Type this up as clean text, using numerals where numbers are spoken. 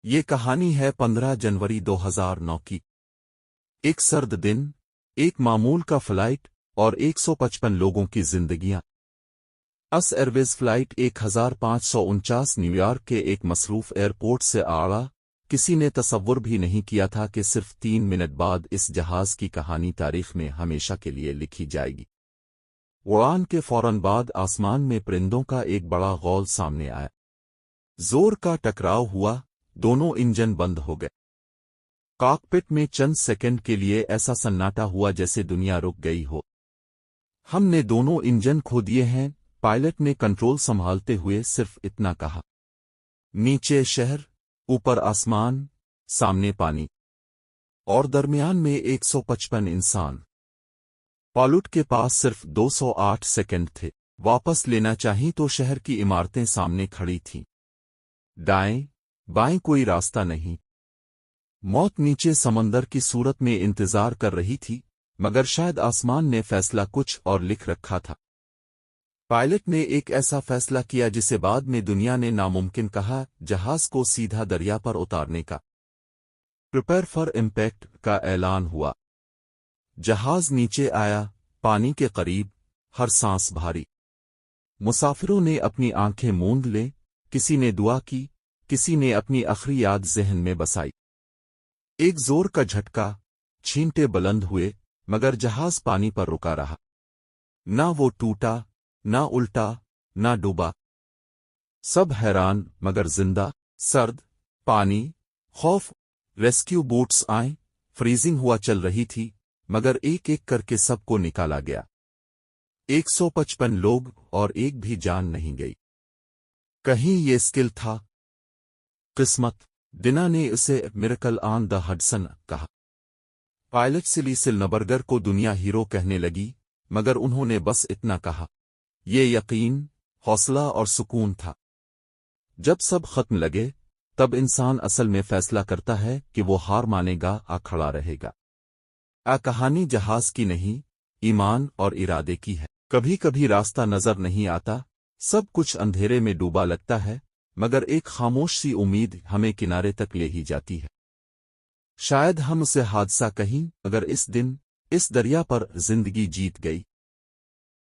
یہ کہانی ہے 15 جنوری 2009 کی۔ ایک سرد دن، ایک معمول کا فلائٹ اور 155 لوگوں کی زندگیاں۔ S airways flight 1549 new York کے ایک مصروف ایئرپورٹ سے آڑا۔ کسی نے تصور بھی نہیں کیا تھا کہ صرف 3 منٹ بعد اس جہاز کی کہانی تاریخ میں ہمیشہ کے لیے لکھی جائے گی۔ اڑان کے فوراً بعد آسمان میں پرندوں کا ایک بڑا غول سامنے آیا۔ زور کا ٹکراؤ ہوا، دونوں انجن بند ہو گئے۔ کاکپٹ میں چند سیکنڈ کے لیے ایسا سناٹا ہوا جیسے دنیا رک گئی ہو۔ ہم نے دونوں انجن کھو دیے ہیں، پائلٹ نے کنٹرول سنبھالتے ہوئے صرف اتنا کہا۔ نیچے شہر، اوپر آسمان، سامنے پانی، اور درمیان میں 155 انسان۔ پائلٹ کے پاس صرف 208 سیکنڈ تھے۔ واپس لینا چاہیے تو شہر کی عمارتیں سامنے کھڑی تھیں۔ دائیں بائیں کوئی راستہ نہیں۔ موت نیچے سمندر کی صورت میں انتظار کر رہی تھی، مگر شاید آسمان نے فیصلہ کچھ اور لکھ رکھا تھا۔ پائلٹ نے ایک ایسا فیصلہ کیا جسے بعد میں دنیا نے ناممکن کہا، جہاز کو سیدھا دریا پر اتارنے کا۔ پریپیئر فار امپیکٹ کا اعلان ہوا۔ جہاز نیچے آیا، پانی کے قریب، ہر سانس بھاری۔ مسافروں نے اپنی آنکھیں موند لیں، کسی نے دعا کی، کسی نے اپنی آخری یاد ذہن میں بسائی۔ ایک زور کا جھٹکا، چھینٹے بلند ہوئے، مگر جہاز پانی پر رکا رہا۔ نہ وہ ٹوٹا، نہ الٹا، نہ ڈوبا۔ سب حیران مگر زندہ۔ سرد، پانی، خوف۔ ریسکیو بوٹس آئیں، فریزنگ ہوا چل رہی تھی، مگر ایک ایک کر کے سب کو نکالا گیا۔ 155 لوگ اور ایک بھی جان نہیں گئی۔ کہیں یہ اسکل تھا؟ قسمت؟ دینا نے اسے میریکل آن دا ہڈسن کہا۔ پائلٹ سلی سلنبرگر کو دنیا ہیرو کہنے لگی، مگر انہوں نے بس اتنا کہا۔ یہ یقین، حوصلہ اور سکون تھا۔ جب سب ختم لگے، تب انسان اصل میں فیصلہ کرتا ہے کہ وہ ہار مانے گا یا کھڑا رہے گا۔ کہانی جہاز کی نہیں، ایمان اور ارادے کی ہے۔ کبھی کبھی راستہ نظر نہیں آتا، سب کچھ اندھیرے میں ڈوبا لگتا ہے، مگر ایک خاموش سی امید ہمیں کنارے تک لے ہی جاتی ہے۔ شاید ہم اسے حادثہ کہیں، مگر اس دن، اس دریا پر زندگی جیت گئی۔